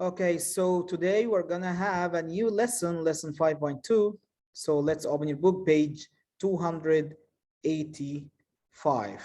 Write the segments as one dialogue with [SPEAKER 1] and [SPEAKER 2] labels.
[SPEAKER 1] Okay, so today we're gonna have a new lesson, lesson 5.2. So let's open your book, page 285.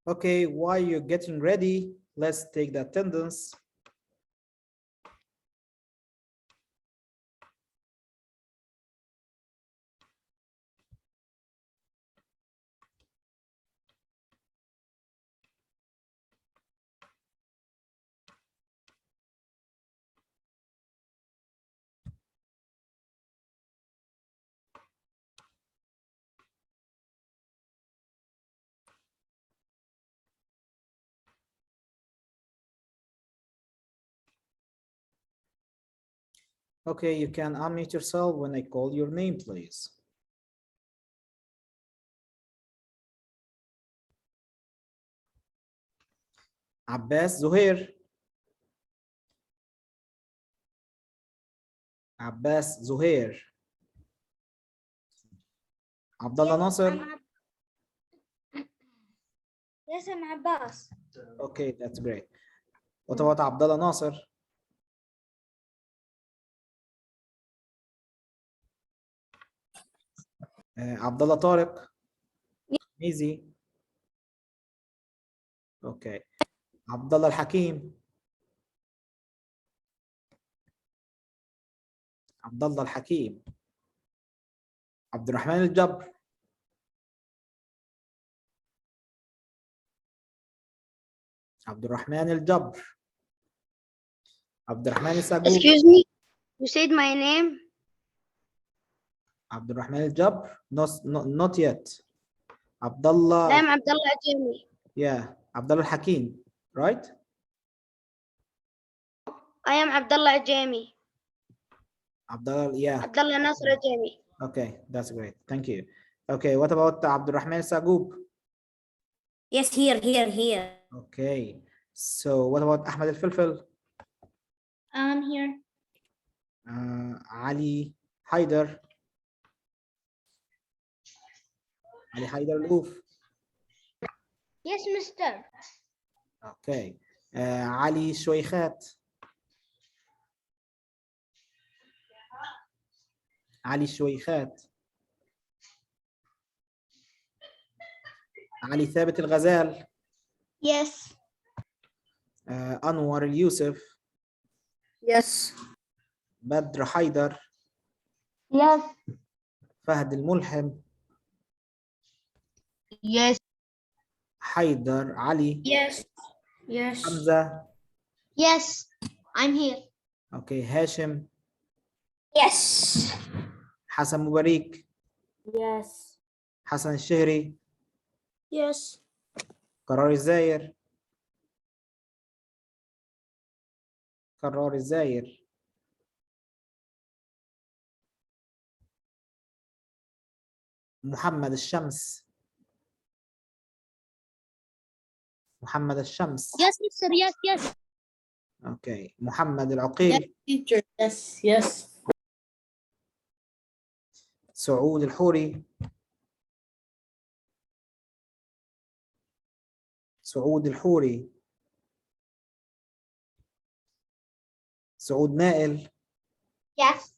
[SPEAKER 1] Okay, while you're getting ready, let's take the attendance. Okay, you can unmute yourself when I call your name, please. Abbas Zuhair. Abbas Zuhair. Abdullah Nasser.
[SPEAKER 2] Yes, I'm Abbas.
[SPEAKER 1] Okay, that's great. What about Abdullah Nasser? Abdullah Tariq. Easy. Okay. Abdullah Al-Hakim. Abdullah Al-Hakim. Abdurrahman Al-Jabr. Abdurrahman Al-Jabr. Abdurrahman Al-Sagub.
[SPEAKER 2] Excuse me, you said my name?
[SPEAKER 1] Abdurrahman Al-Jabr. Not yet. Abdullah.
[SPEAKER 2] I'm Abdullah Ajami.
[SPEAKER 1] Yeah. Abdullah Al-Hakim. Right?
[SPEAKER 2] I am Abdullah Ajami.
[SPEAKER 1] Abdullah, yeah.
[SPEAKER 2] Abdullah Nasr Ajami.
[SPEAKER 1] Okay, that's great. Thank you. Okay, what about Abdurrahman Sagub?
[SPEAKER 2] Yes, here.
[SPEAKER 1] Okay. So what about Ahmed Al-Filfil?
[SPEAKER 2] I'm here.
[SPEAKER 1] Ali Haider. Ali Haider Al-Oof.
[SPEAKER 2] Yes, mister.
[SPEAKER 1] Okay. Ali Shoykhat. Ali Shoykhat. Ali Thabit Al-Ghazal.
[SPEAKER 2] Yes.
[SPEAKER 1] Anwar Yusuf.
[SPEAKER 2] Yes.
[SPEAKER 1] Badr Haider.
[SPEAKER 2] Yes.
[SPEAKER 1] Fahd Al-Mulhim.
[SPEAKER 2] Yes.
[SPEAKER 1] Haider Ali.
[SPEAKER 2] Yes. Yes.
[SPEAKER 1] Hamza.
[SPEAKER 2] Yes. I'm here.
[SPEAKER 1] Okay. Hashim.
[SPEAKER 2] Yes.
[SPEAKER 1] Hassan Mubarak.
[SPEAKER 2] Yes.
[SPEAKER 1] Hassan Shehri.
[SPEAKER 2] Yes.
[SPEAKER 1] قرار الزاير. قرار الزاير. محمد الشمس. محمد الشمس.
[SPEAKER 2] Yes, mister. Yes.
[SPEAKER 1] اوكي. محمد العقيل.
[SPEAKER 2] Teacher. Yes.
[SPEAKER 1] سعود الحوري. سعود الحوري. سعود نائل.
[SPEAKER 2] Yes.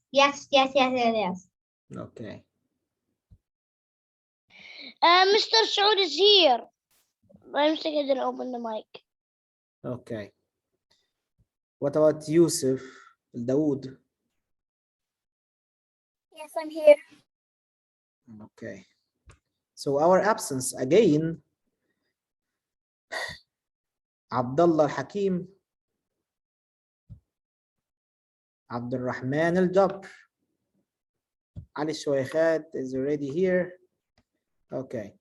[SPEAKER 1] Okay.
[SPEAKER 2] Mr. Saud is here. I'm still didn't open the mic.
[SPEAKER 1] Okay. What about Yusuf, Dawood?
[SPEAKER 2] Yes, I'm here.
[SPEAKER 1] Okay. So our absence again, Abdullah Hakim, Abdul Rahman Al Jabr, Ali Shoykhat is already here. Okay.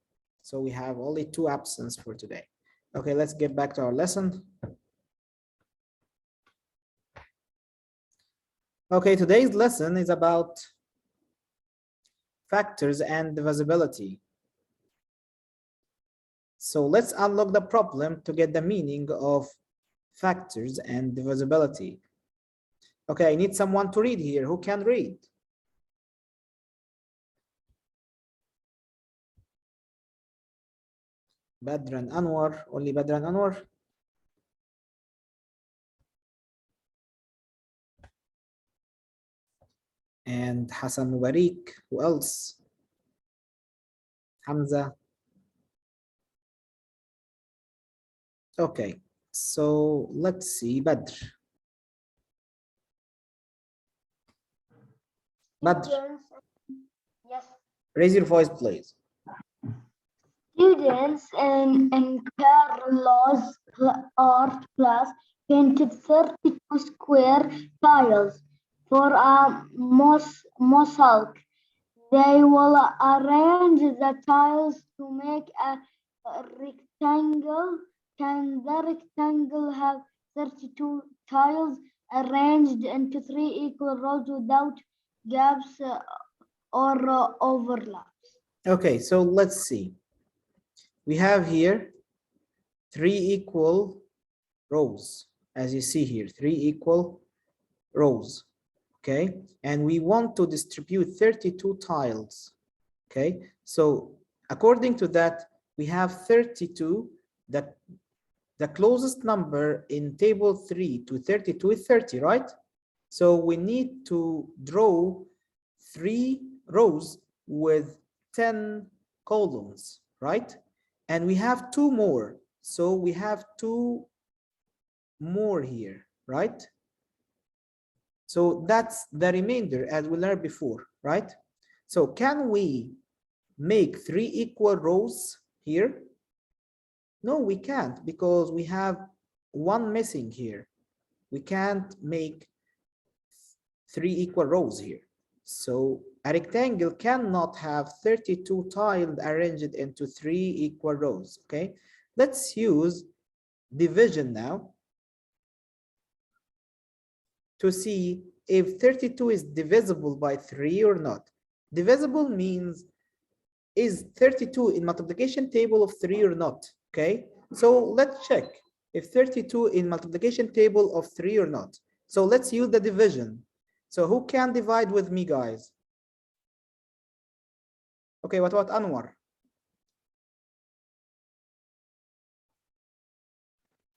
[SPEAKER 1] So we have only 2 absence for today. Okay, let's get back to our lesson. Okay, today's lesson is about factors and divisibility. So let's unlock the problem to get the meaning of factors and divisibility. Okay, I need someone to read here. Who can read? Badran Anwar, only Badran Anwar. And Hassan Mubarak, who else? Hamza. Okay, so let's see, Badr. Badr,
[SPEAKER 2] Yes.
[SPEAKER 1] raise your voice, please.
[SPEAKER 2] Students in Carlos art class painted 32 square tiles for a mosaic. They will arrange the tiles to make a rectangle. Can the rectangle have 32 tiles arranged into 3 equal rows without gaps or overlaps?
[SPEAKER 1] Okay, so let's see. We have here 3 equal rows, as you see here, 3 equal rows. Okay, and we want to distribute 32 tiles. Okay, so according to that, we have 32. The closest number in table 3 to 32 is 30, right? So we need to draw 3 rows with 10 columns, right? And we have 2 more. So we have 2 more here, right? So that's the remainder as we learned before, right? So can we make 3 equal rows here? No, we can't, because we have 1 missing here. We can't make 3 equal rows here. So a rectangle cannot have 32 tiles arranged into 3 equal rows, okay? Let's use division now to see if 32 is divisible by 3 or not. Divisible means, is 32 in multiplication table of 3 or not? Okay, so let's check if 32 in multiplication table of 3 or not. So let's use the division. So who can divide with me, guys? Okay, what about Anwar?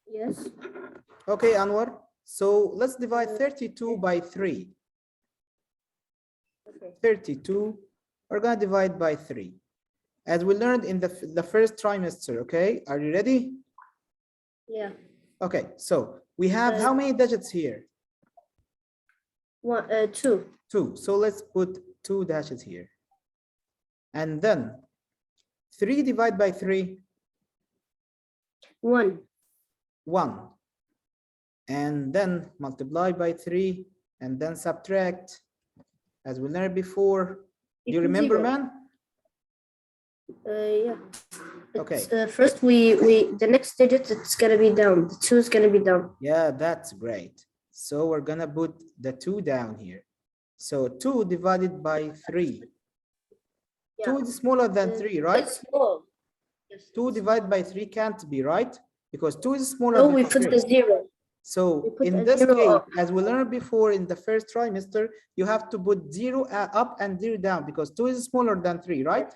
[SPEAKER 2] Yes.
[SPEAKER 1] Okay, Anwar. So let's divide 32 by 3.
[SPEAKER 2] Okay.
[SPEAKER 1] 32, we're going to divide by 3. As we learned in the first trimester, okay? Are you ready?
[SPEAKER 2] Yeah.
[SPEAKER 1] Okay, so we have how many digits here?
[SPEAKER 2] 2.
[SPEAKER 1] 2. So let's put 2 dashes here. And then 3 divided by 3?
[SPEAKER 2] 1.
[SPEAKER 1] 1. And then multiply by 3 and then subtract, as we learned before. Do you remember,
[SPEAKER 2] 0.
[SPEAKER 1] man?
[SPEAKER 2] Yeah.
[SPEAKER 1] Okay.
[SPEAKER 2] First, the next digit, it's gonna be down. The 2 is gonna be down.
[SPEAKER 1] Yeah, that's great. So we're gonna put the 2 down here. So 2 divided by 3.
[SPEAKER 2] Yeah.
[SPEAKER 1] 2 is smaller than 3, right?
[SPEAKER 2] It's small. Yes,
[SPEAKER 1] 2 divided by 3 can't be, right? Because 2 is smaller
[SPEAKER 2] no,
[SPEAKER 1] than
[SPEAKER 2] we
[SPEAKER 1] 3.
[SPEAKER 2] put the 0.
[SPEAKER 1] So
[SPEAKER 2] put
[SPEAKER 1] in
[SPEAKER 2] a
[SPEAKER 1] this
[SPEAKER 2] 0
[SPEAKER 1] case,
[SPEAKER 2] up.
[SPEAKER 1] as we learned before in the first trimester, you have to put 0 up and 0 down because 2 is smaller than 3, right?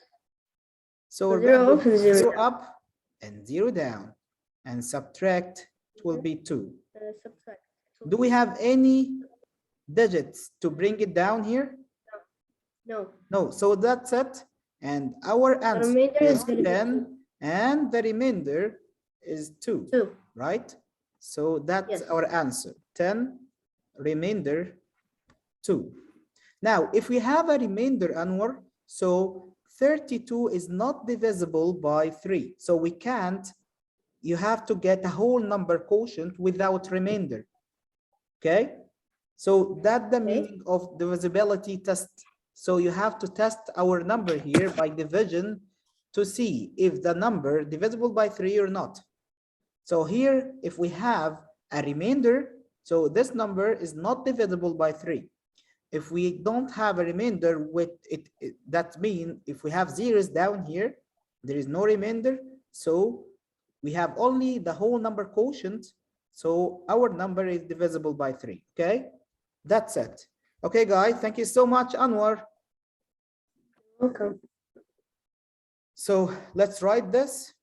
[SPEAKER 1] So we're going to put 0 up and 0 down and subtract, it will be 2.
[SPEAKER 2] Subtract.
[SPEAKER 1] Do we have any digits to bring it down here?
[SPEAKER 3] No.
[SPEAKER 1] No, so that's it. And our answer
[SPEAKER 3] remainder
[SPEAKER 1] is
[SPEAKER 3] is gonna be
[SPEAKER 1] 10, and the remainder is 2,
[SPEAKER 3] 2.
[SPEAKER 1] right? So that's
[SPEAKER 3] Yes.
[SPEAKER 1] our answer, 10, remainder 2. Now, if we have a remainder, Anwar, so 32 is not divisible by 3. So we can't, you have to get a whole number quotient without remainder, okay? So that's the meaning of divisibility test. So you have to test our number here by division to see if the number divisible by 3 or not. So here, if we have a remainder, so this number is not divisible by 3. If we don't have a remainder with it, that means if we have zeros down here, there is no remainder. So we have only the whole number quotient. So our number is divisible by 3, okay? That's it. Okay, guys, thank you so much, Anwar.
[SPEAKER 3] Welcome.
[SPEAKER 1] So let's write this.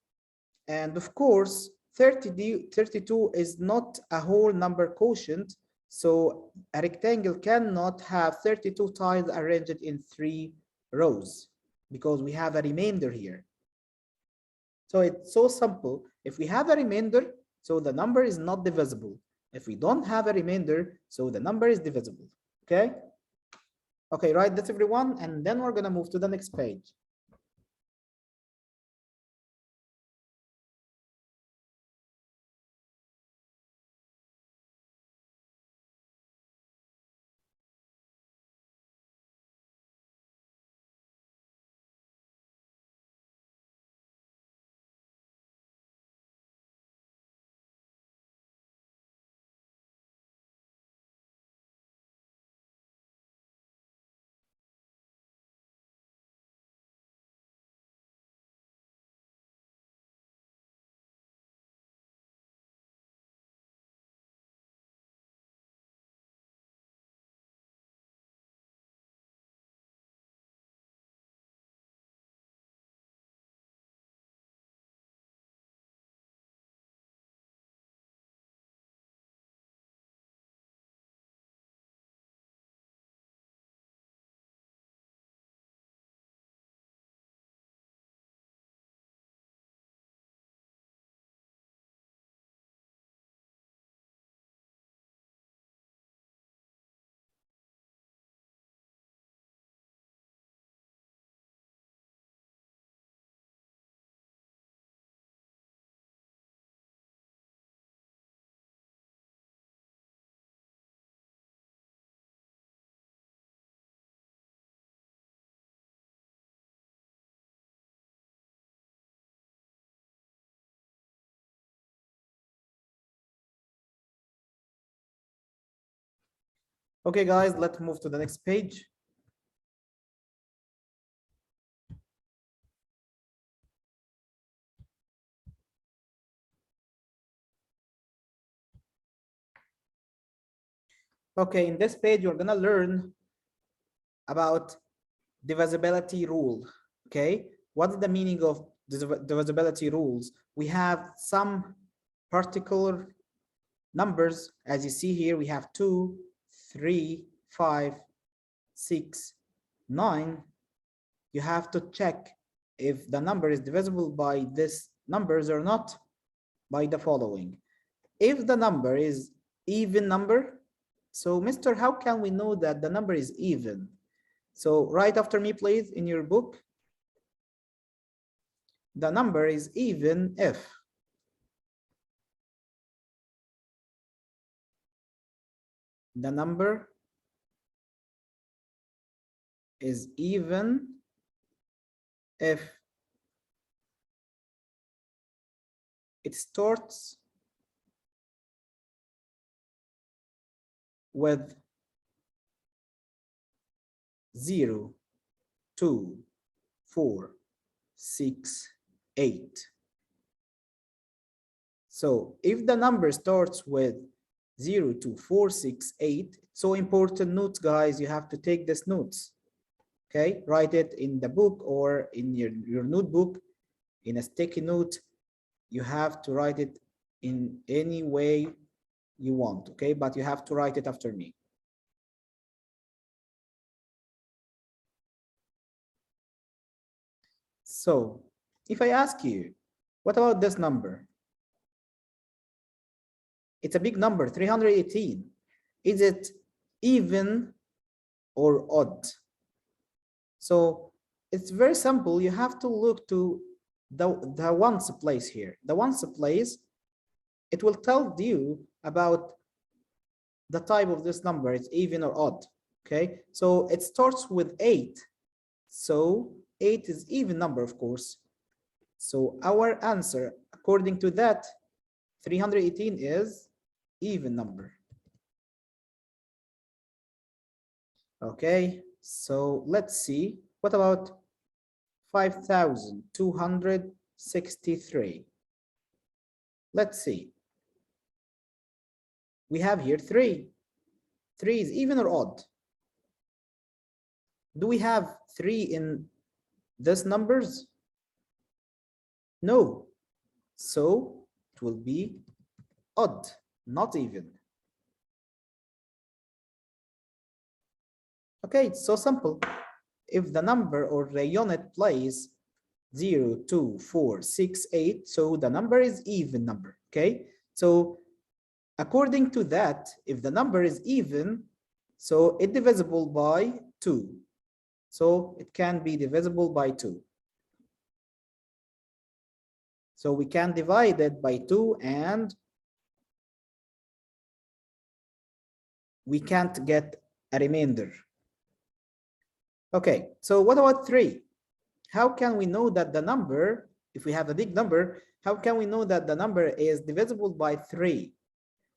[SPEAKER 1] And of course, 32 is not a whole number quotient. So a rectangle cannot have 32 tiles arranged in 3 rows because we have a remainder here. So it's so simple. If we have a remainder, so the number is not divisible. If we don't have a remainder, so the number is divisible. Okay? Okay, write this, everyone, and then we're going to move to the next page. Okay, guys, let's move to the next page. Okay, in this page, you're gonna learn about divisibility rule. Okay, what is the meaning of divisibility rules? We have some particular numbers, as you see here, we have 2, 3, 5, 6, 9. You have to check if the number is divisible by these numbers or not by the following. If the number is even number, so Mr., how can we know that the number is even? So write after me, please, in your book. The number is even if the number is even if it starts with 0, 2, 4, 6, 8. So if the number starts with 0, 2, 4, 6, 8, so important notes, guys, you have to take this notes. Okay, write it in the book or in your notebook, in a sticky note. You have to write it in any way you want, okay? But you have to write it after me. So if I ask you, what about this number? It's a big number, 318. Is it even or odd? So it's very simple. You have to look to the ones place here. The ones place, it will tell you about the type of this number. It's even or odd. Okay, so it starts with 8. So 8 is even number, of course. So our answer, according to that, 318 is even number. Okay, so let's see. What about 5,263? Let's see. We have here 3. 3 is even or odd? Do we have 3 in these numbers? No. So it will be odd, not even. Okay, it's so simple. If the number or the unit place 0, 2, 4, 6, 8, so the number is even number. Okay, so according to that, if the number is even, so it's divisible by 2. So it can be divisible by 2. So we can divide it by 2 and we can't get a remainder. Okay, so what about 3? How can we know that the number, if we have a big number, how can we know that the number is divisible by 3?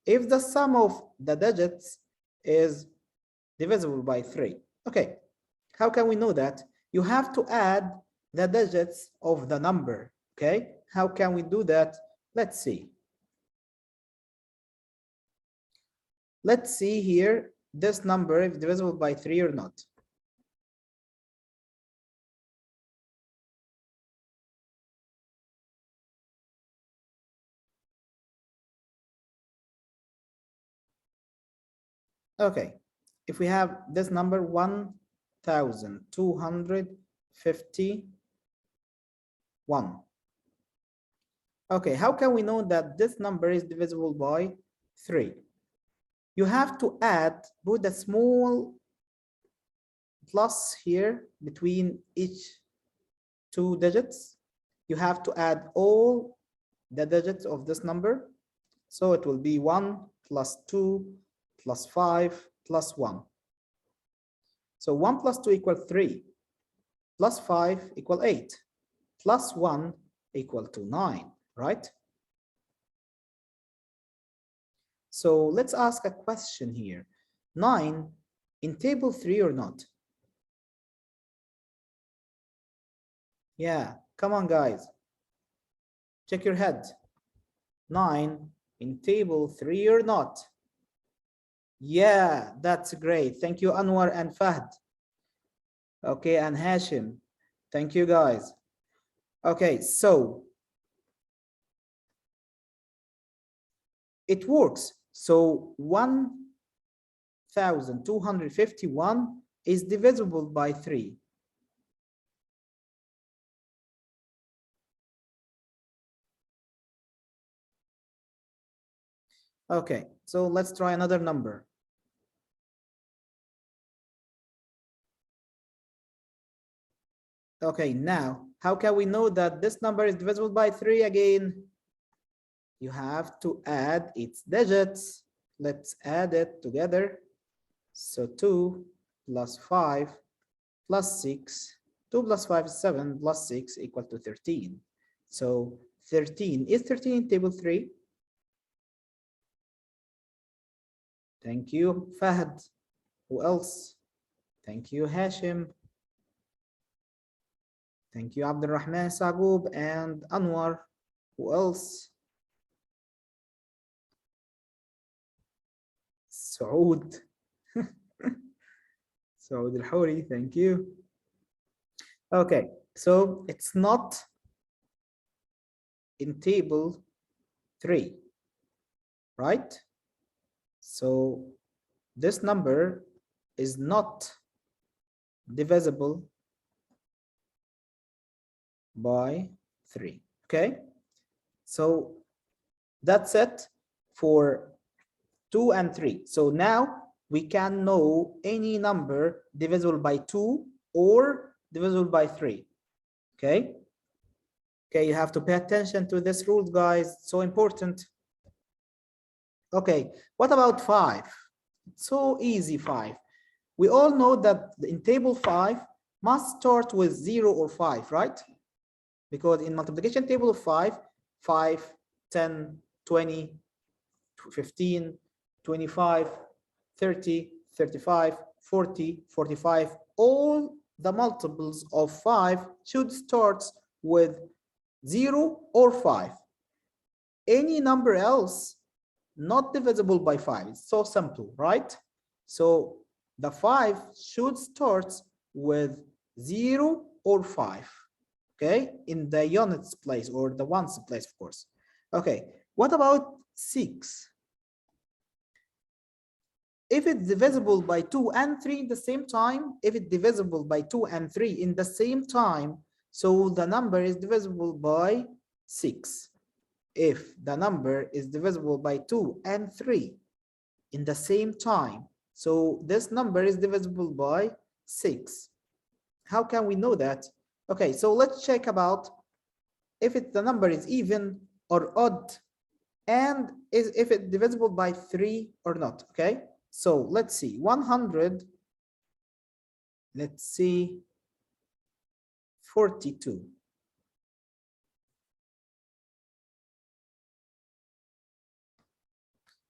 [SPEAKER 1] If the sum of the digits is divisible by 3. Okay, how can we know that? You have to add the digits of the number. Okay, how can we do that? Let's see. Let's see here this number if divisible by 3 or not. Okay, if we have this number 1,251. Okay, how can we know that this number is divisible by 3? You have to add, put a small plus here between each 2 digits. You have to add all the digits of this number. So it will be 1 plus 2 plus 5 plus 1. So 1 plus 2 equal 3, plus 5 equal 8, plus 1 equal to 9, right? So let's ask a question here. 9 in table 3 or not? Yeah, come on guys. Check your head. 9 in table 3 or not? Yeah, that's great. Thank you, Anwar and Fahd. Okay, and Hashim. Thank you, guys. Okay, so it works. So 1,251 is divisible by 3. Okay, so let's try another number. Okay, now, how can we know that this number is divisible by 3 again? You have to add its digits. Let's add it together. So 2 plus 5 plus 6. 2 plus 5 is 7 plus 6 equal to 13. So 13, is 13 in table 3? Thank you, Fahd. Who else? Thank you, Hashim. Thank you, Abdulrahman Sagoub and Anwar. Who else? Saud. Saud Al-Houri, thank you. Okay, so it's not in table 3, right? So this number is not divisible by 3. Okay, so that's it for 2 and 3. So now we can know any number divisible by 2 or divisible by 3. Okay, you have to pay attention to this rule, guys. So important. Okay, what about 5? So easy. 5, we all know that in table 5 must start with 0 or 5, right? Because in multiplication table of 5, 5, 10, 20, 15, 25, 30, 35, 40, 45, all the multiples of 5 should start with 0 or 5. Any number else not divisible by 5. It's so simple, right? So the 5 should start with 0 or 5. Okay, in the units place or the ones place, of course. Okay, what about 6? If it's divisible by 2 and 3 in the same time, if it's divisible by 2 and 3 in the same time, so the number is divisible by 6. If the number is divisible by 2 and 3 in the same time, so this number is divisible by 6. How can we know that? Okay, so let's check about if the number is even or odd, and if it's divisible by 3 or not. Okay, so let's see, 100, let's see, 42.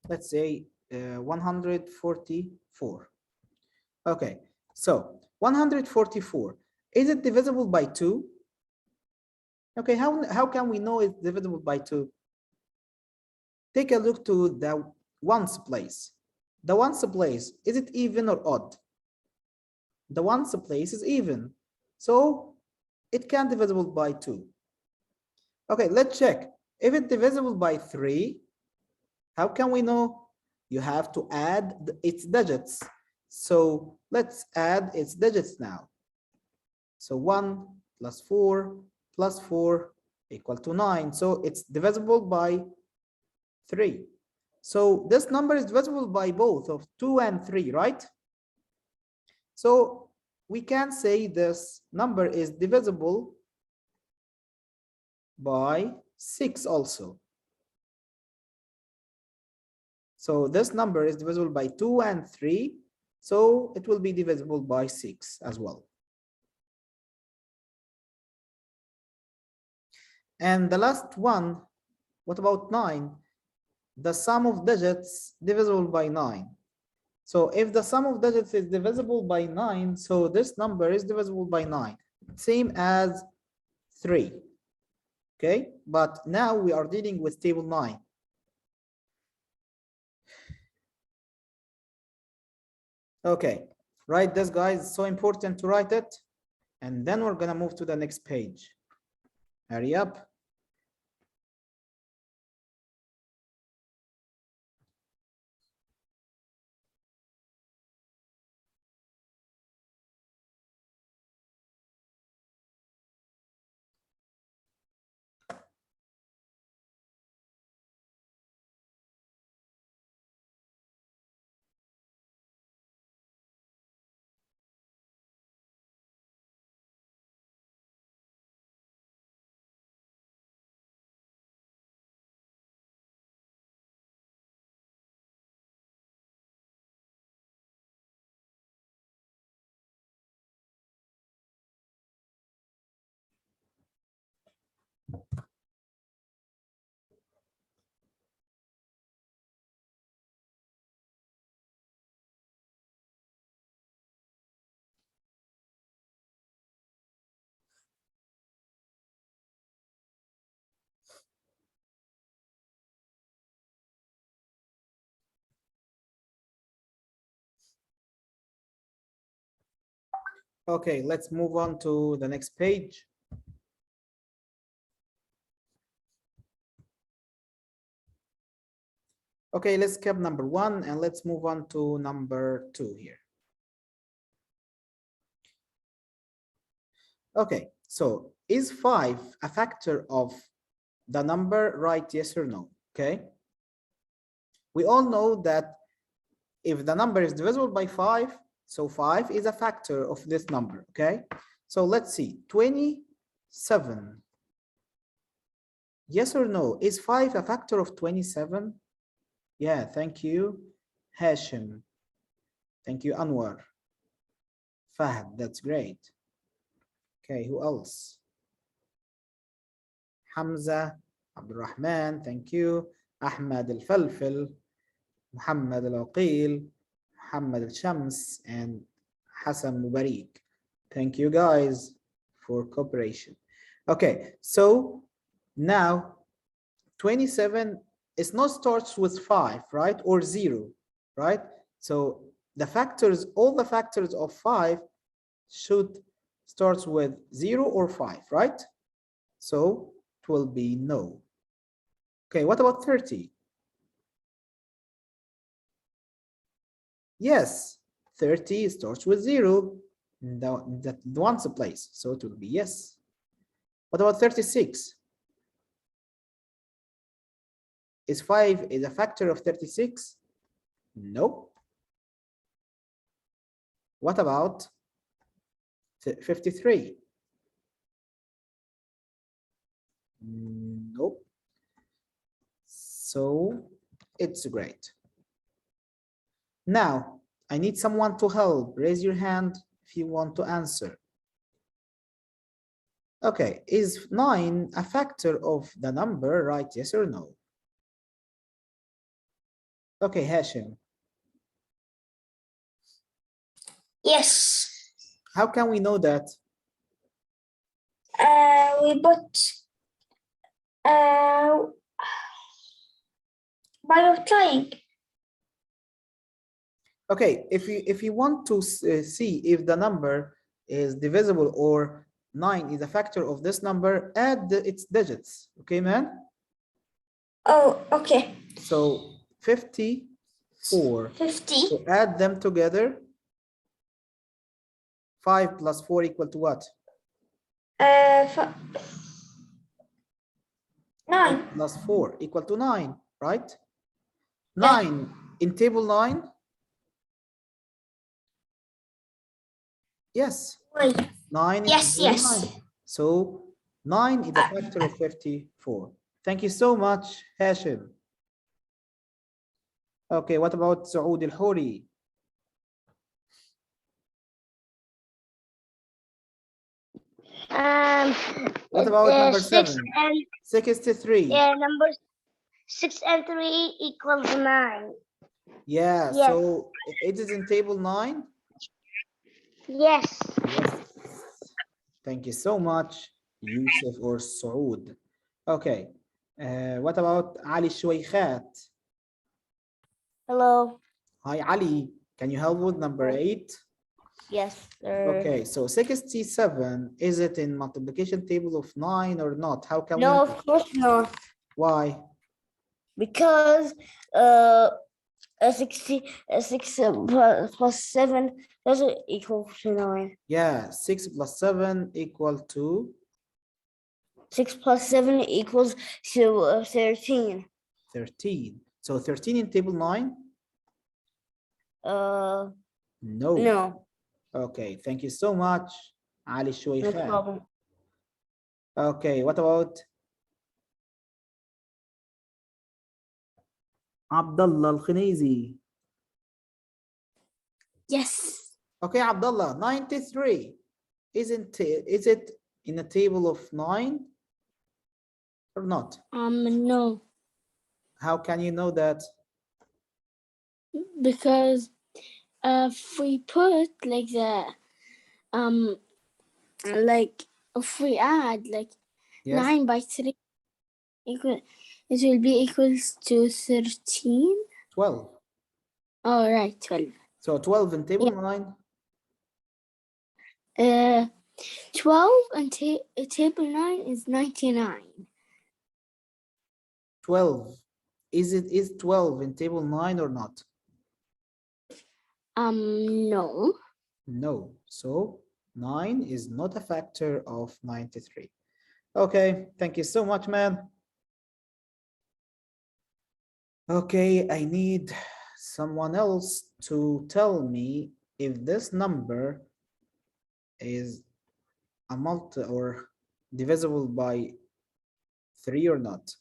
[SPEAKER 1] Let's say 144. Okay, so 144, is it divisible by 2? Okay, how can we know it's divisible by 2? Take a look to the ones place. The ones place, is it even or odd? The ones place is even, so it can divisible by 2. Okay, let's check. If it's divisible by 3, how can we know? You have to add its digits. So let's add its digits now. So 1 plus 4 plus 4 equal to 9. So it's divisible by 3. So this number is divisible by both of 2 and 3, right? So we can say this number is divisible by 6 also. So this number is divisible by 2 and 3. So it will be divisible by 6 as well. And the last one, what about 9? The sum of digits divisible by 9. So if the sum of digits is divisible by 9, so this number is divisible by 9, same as 3. Okay, but now we are dealing with table 9. Okay, write this, guys. It's so important to write it. And then we're gonna move to the next page. Hurry up. Okay, let's move on to the next page. Okay, let's skip number 1 and let's move on to number 2 here. Okay, so is 5 a factor of the number, right? Yes or no? Okay. We all know that if the number is divisible by 5, so 5 is a factor of this number. Okay. So let's see. 27. Yes or no? Is 5 a factor of 27? Yeah, thank you, Hashim. Thank you, Anwar. Fahad, that's great. Okay, who else? Hamza, Abdurrahman, thank you. Ahmad al-Falfil, Muhammad al-Aqil, Muhammad al-Shams, and Hassan Mubarak. Thank you guys for cooperation. Okay, so now 27 is not starts with 5, right? Or 0, right? So the factors, all the factors of 5 should starts with 0 or 5, right? So it will be no. Okay, what about 30? Yes, 30 starts with 0 in that one's place, so it will be yes. What about 36? Is 5 is a factor of 36? No. What about 53? Nope. So it's great. Now, I need someone to help. Raise your hand if you want to answer. Okay, is 9 a factor of the number, right? Yes or no? Okay, Hashim.
[SPEAKER 4] Yes.
[SPEAKER 1] How can we know that?
[SPEAKER 4] We put by trying.
[SPEAKER 1] Okay, if you want to see if the number is divisible or 9 is a factor of this number, add its digits. Okay, man?
[SPEAKER 4] Oh, okay.
[SPEAKER 1] So 54.
[SPEAKER 4] 50.
[SPEAKER 1] So add them together. 5 plus 4 equal to what?
[SPEAKER 4] 9.
[SPEAKER 1] 5 plus 4 equal to 9, right? 9 in table 9. Yes.
[SPEAKER 4] Wait.
[SPEAKER 1] 9 in
[SPEAKER 4] Yes,
[SPEAKER 1] table
[SPEAKER 4] yes.
[SPEAKER 1] 9. So 9 is a factor of 54. Thank you so much, Hashim. Okay, what about Saud al-Huri? What about number
[SPEAKER 2] 6
[SPEAKER 1] 7?
[SPEAKER 2] and
[SPEAKER 1] 63.
[SPEAKER 2] yeah, number 6 and 3 equals 9.
[SPEAKER 1] Yeah,
[SPEAKER 2] Yes.
[SPEAKER 1] so it is in table 9.
[SPEAKER 2] Yes.
[SPEAKER 1] Yes. Thank you so much, Yusuf or Saud. Okay. What about Ali Shwaykhat?
[SPEAKER 5] Hello.
[SPEAKER 1] Hi, Ali. Can you help with number 8?
[SPEAKER 5] Yes, sir.
[SPEAKER 1] Okay, so 67, is it in multiplication table of 9 or not? How can we
[SPEAKER 5] No,
[SPEAKER 1] know?
[SPEAKER 5] of course not.
[SPEAKER 1] Why?
[SPEAKER 5] Because 6 plus 7 doesn't equal to 9.
[SPEAKER 1] Yeah, 6 plus 7 equal to
[SPEAKER 5] 6 plus 7 equals to 13.
[SPEAKER 1] 13. So 13 in table 9?
[SPEAKER 5] No.
[SPEAKER 1] No.
[SPEAKER 5] No.
[SPEAKER 1] Okay, thank you so much, Ali
[SPEAKER 5] No
[SPEAKER 1] Shwaykhat.
[SPEAKER 5] problem.
[SPEAKER 1] Okay, what about Abdullah al-Khanizi?
[SPEAKER 5] Yes.
[SPEAKER 1] Okay, Abdullah, 93. Is it in a table of 9 or not?
[SPEAKER 6] No,
[SPEAKER 1] How can you know that?
[SPEAKER 6] because if we put like like if we add like
[SPEAKER 1] Yes.
[SPEAKER 6] 9 by 3 equal, it will be equals to 13.
[SPEAKER 1] 12.
[SPEAKER 6] Oh, right, 12.
[SPEAKER 1] So 12 in table 9?
[SPEAKER 6] 12 and table 9 is 99.
[SPEAKER 1] 12. Is 12 in table 9 or not?
[SPEAKER 6] No.
[SPEAKER 1] No. So 9 is not a factor of 93. Okay, thank you so much, man. Okay, I need someone else to tell me if this number is a multi or divisible by 3 or not.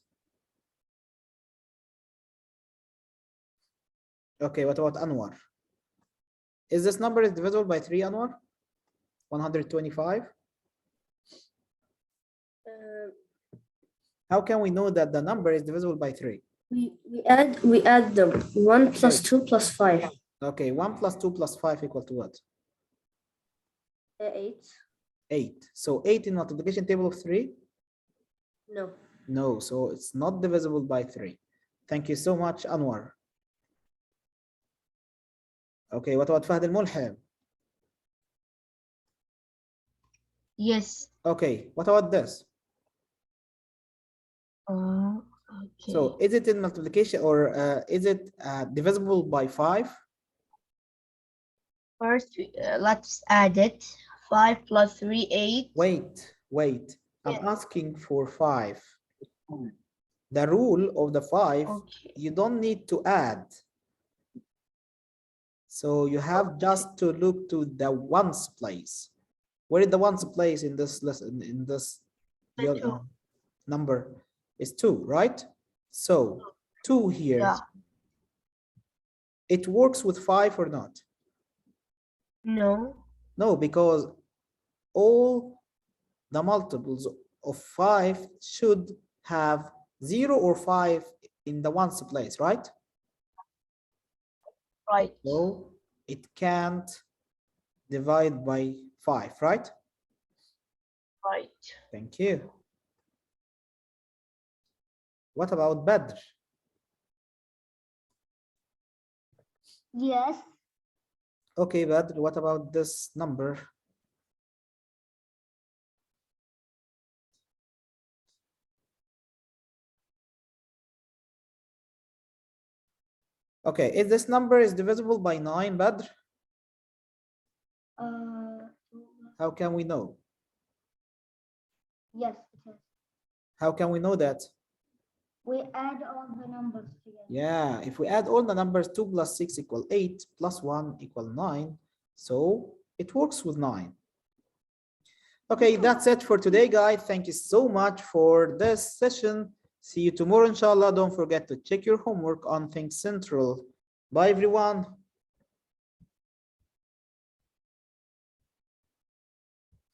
[SPEAKER 1] Okay, what about Anwar? Is this number is divisible by 3, Anwar? 125? How can we know that the number is divisible by 3?
[SPEAKER 3] We add them. 1 plus 2 plus 5.
[SPEAKER 1] Okay, 1 plus 2 plus 5 equal to what?
[SPEAKER 3] 8.
[SPEAKER 1] 8. So 8 in multiplication table of 3?
[SPEAKER 3] No.
[SPEAKER 1] No, so it's not divisible by 3. Thank you so much, Anwar. Okay, what about Fahd al-Mulhim?
[SPEAKER 7] Yes.
[SPEAKER 1] Okay, what about this?
[SPEAKER 7] Okay.
[SPEAKER 1] So is it in multiplication or is it divisible by 5?
[SPEAKER 7] First, let's add it. 5 plus 3, 8.
[SPEAKER 1] Wait. I'm asking for 5. The rule of the 5,
[SPEAKER 7] Okay.
[SPEAKER 1] you don't need to add. So you have just to look to the ones place. Where is the ones place in this lesson, in this number? Is 2, right? So 2 here.
[SPEAKER 7] Yeah.
[SPEAKER 1] It works with 5 or not?
[SPEAKER 7] No.
[SPEAKER 1] No, because all the multiples of 5 should have 0 or 5 in the ones place, right?
[SPEAKER 7] Right.
[SPEAKER 1] So it can't divide by 5, right?
[SPEAKER 7] Right.
[SPEAKER 1] Thank you. What about Badr?
[SPEAKER 5] Yes.
[SPEAKER 1] Okay, Badr, what about this number? Okay, if this number is divisible by 9, Badr, how can we know?
[SPEAKER 5] Yes, it is.
[SPEAKER 1] How can we know that?
[SPEAKER 5] We add all the numbers together.
[SPEAKER 1] Yeah, if we add all the numbers, 2 plus 6 equal 8, plus 1 equal 9. So it works with 9. Okay, that's it for today, guys. Thank you so much for this session. See you tomorrow, inshallah. Don't forget to check your homework on Think Central. Bye, everyone.